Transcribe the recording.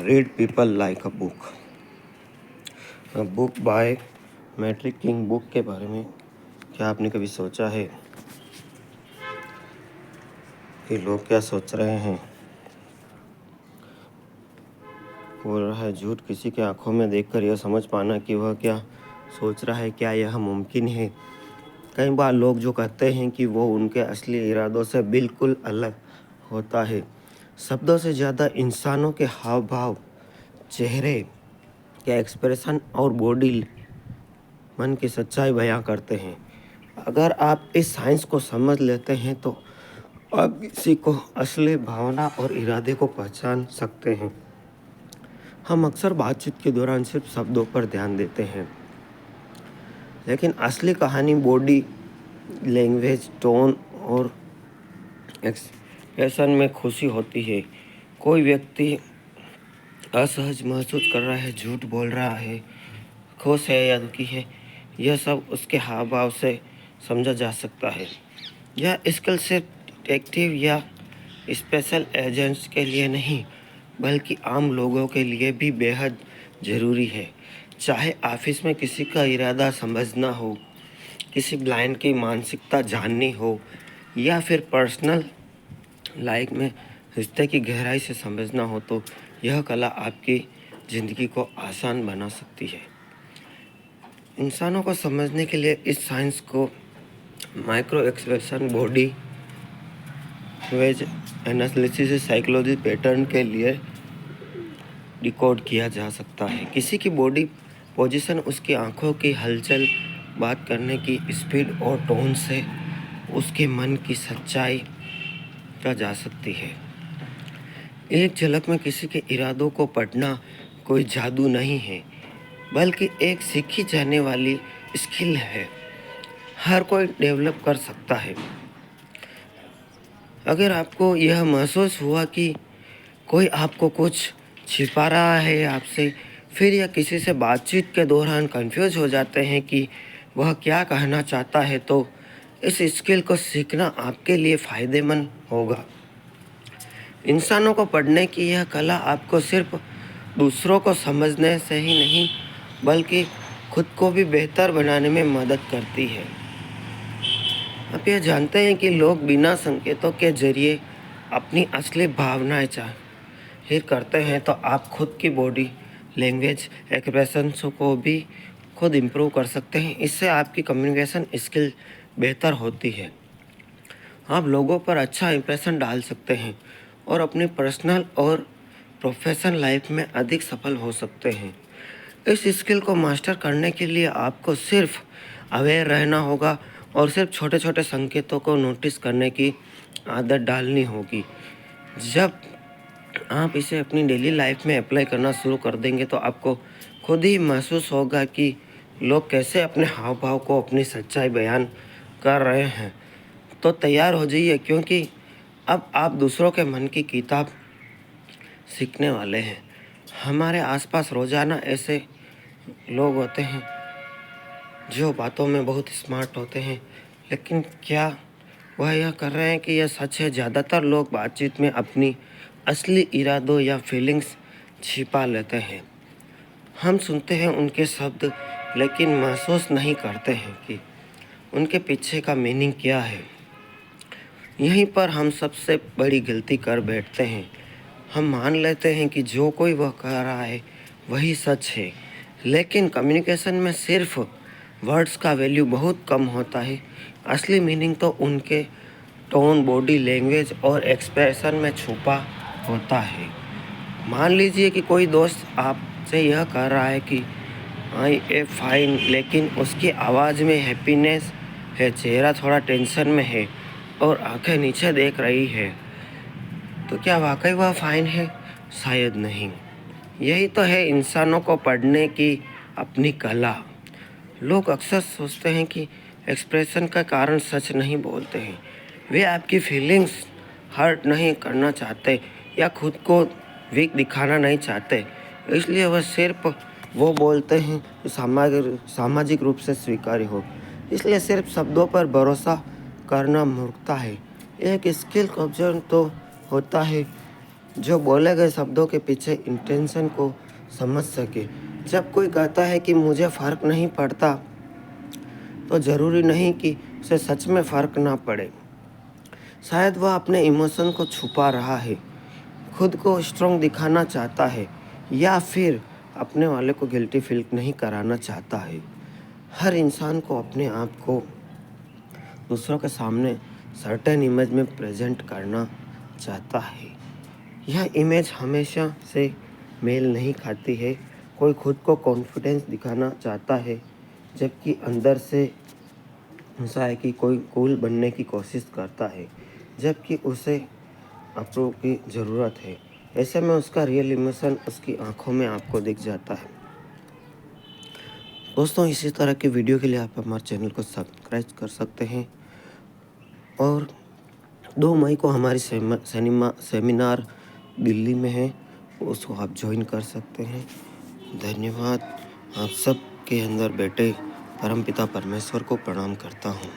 Read People Like a Book, a book by Matric King. Book के बारे में क्या आपने कभी सोचा है कि लोग क्या सोच रहे हैं? बोल रहा है झूठ किसी के आंखों में देखकर यह समझ पाना कि वह क्या सोच रहा है, क्या यह मुमकिन है? कई बार लोग जो कहते हैं कि वो उनके असली इरादों से बिल्कुल अलग होता है। शब्दों से ज़्यादा इंसानों के हाव भाव, चेहरे के एक्सप्रेशन और बॉडी मन की सच्चाई बयां करते हैं। अगर आप इस साइंस को समझ लेते हैं तो आप किसी को असली भावना और इरादे को पहचान सकते हैं। हम अक्सर बातचीत के दौरान सिर्फ शब्दों पर ध्यान देते हैं, लेकिन असली कहानी बॉडी लैंग्वेज, टोन और एक्सप्रेशन में खुशी होती है। कोई व्यक्ति असहज महसूस कर रहा है, झूठ बोल रहा है, खुश है या दुखी है, यह सब उसके हाव भाव से समझा जा सकता है। यह स्किल सिर्फ डिटेक्टिव या स्पेशल एजेंट्स के लिए नहीं, बल्कि आम लोगों के लिए भी बेहद ज़रूरी है। चाहे ऑफिस में किसी का इरादा समझना हो, किसी ब्लाइंड की मानसिकता जाननी हो, या फिर पर्सनल लाइफ में रिश्ते की गहराई से समझना हो, तो यह कला आपकी ज़िंदगी को आसान बना सकती है। इंसानों को समझने के लिए इस साइंस को micro expression, body language analysis, psychology pattern के लिए डिकोड किया जा सकता है। किसी की बॉडी पोजीशन, उसकी आंखों की हलचल, बात करने की स्पीड और टोन से उसके मन की सच्चाई का जा सकती है। एक झलक में किसी के इरादों को पढ़ना कोई जादू नहीं है, बल्कि एक सीखी जाने वाली स्किल है। हर कोई डेवलप कर सकता है। अगर आपको यह महसूस हुआ कि कोई आपको कुछ छिपा रहा है आपसे, फिर या किसी से बातचीत के दौरान कंफ्यूज हो जाते हैं कि वह क्या कहना चाहता है, तो इस स्किल को सीखना आपके लिए फ़ायदेमंद होगा। इंसानों को पढ़ने की यह कला आपको सिर्फ दूसरों को समझने से ही नहीं, बल्कि खुद को भी बेहतर बनाने में मदद करती है। आप यह जानते हैं कि लोग बिना संकेतों के जरिए अपनी असली भावनाएं जाहिर करते हैं, तो आप खुद की बॉडी लैंग्वेज एक्सप्रेशंस को भी खुद इम्प्रूव कर सकते हैं। इससे आपकी कम्युनिकेशन स्किल बेहतर होती है। आप लोगों पर अच्छा इंप्रेशन डाल सकते हैं और अपनी पर्सनल और प्रोफेशनल लाइफ में अधिक सफल हो सकते हैं। इस स्किल को मास्टर करने के लिए आपको सिर्फ अवेयर रहना होगा और सिर्फ छोटे छोटे संकेतों को नोटिस करने की आदत डालनी होगी। जब आप इसे अपनी डेली लाइफ में अप्लाई करना शुरू कर देंगे, तो आपको खुद ही महसूस होगा कि लोग कैसे अपने हाव भाव को अपनी सच्चाई बयान कर रहे हैं। तो तैयार हो जाइए, क्योंकि अब आप दूसरों के मन की किताब सीखने वाले हैं। हमारे आसपास रोज़ाना ऐसे लोग होते हैं जो बातों में बहुत स्मार्ट होते हैं, लेकिन क्या वह यह कर रहे हैं कि यह सच है? ज़्यादातर लोग बातचीत में अपनी असली इरादों या फीलिंग्स छिपा लेते हैं। हम सुनते हैं उनके शब्द, लेकिन महसूस नहीं करते हैं कि उनके पीछे का मीनिंग क्या है। यहीं पर हम सबसे बड़ी गलती कर बैठते हैं। हम मान लेते हैं कि जो कोई वह कह रहा है वही सच है, लेकिन कम्युनिकेशन में सिर्फ वर्ड्स का वैल्यू बहुत कम होता है। असली मीनिंग तो उनके टोन, बॉडी लैंग्वेज और एक्सप्रेशन में छुपा होता है। मान लीजिए कि कोई दोस्त आपसे यह कह रहा है कि आई ए फाइन, लेकिन उसकी आवाज़ में हैप्पीनेस है, चेहरा थोड़ा टेंशन में है और आंखें नीचे देख रही है, तो क्या वाकई वह फाइन है? शायद नहीं। यही तो है इंसानों को पढ़ने की अपनी कला। लोग अक्सर सोचते हैं कि एक्सप्रेशन का कारण सच नहीं बोलते हैं। वे आपकी फीलिंग्स हर्ट नहीं करना चाहते या खुद को वीक दिखाना नहीं चाहते, इसलिए वह सिर्फ वो बोलते हैं जो सामाजिक रूप से स्वीकार्य हो। इसलिए सिर्फ शब्दों पर भरोसा करना मूर्खता है। एक स्किल ऑब्जर्व तो होता है जो बोले गए शब्दों के पीछे इंटेंशन को समझ सके। जब कोई कहता है कि मुझे फ़र्क नहीं पड़ता, तो ज़रूरी नहीं कि उसे सच में फ़र्क ना पड़े। शायद वह अपने इमोशन को छुपा रहा है, खुद को स्ट्रॉन्ग दिखाना चाहता है, या फिर अपने वाले को गिल्टी फील नहीं कराना चाहता है। हर इंसान को अपने आप को दूसरों के सामने सर्टेन इमेज में प्रेजेंट करना चाहता है। यह इमेज हमेशा से मेल नहीं खाती है। कोई खुद को कॉन्फिडेंस दिखाना चाहता है, जबकि अंदर से ऐसा है कि कोई कूल बनने की कोशिश करता है, जबकि उसे अप्रूव की ज़रूरत है। ऐसे में उसका रियल इमोशन उसकी आंखों में आपको दिख जाता है। दोस्तों, इसी तरह की वीडियो के लिए आप हमारे चैनल को सब्सक्राइब कर सकते हैं, और 2 मई को हमारी सेमिनार दिल्ली में है, उसको आप ज्वाइन कर सकते हैं। धन्यवाद। आप सब के अंदर बैठे परमपिता परमेश्वर को प्रणाम करता हूँ।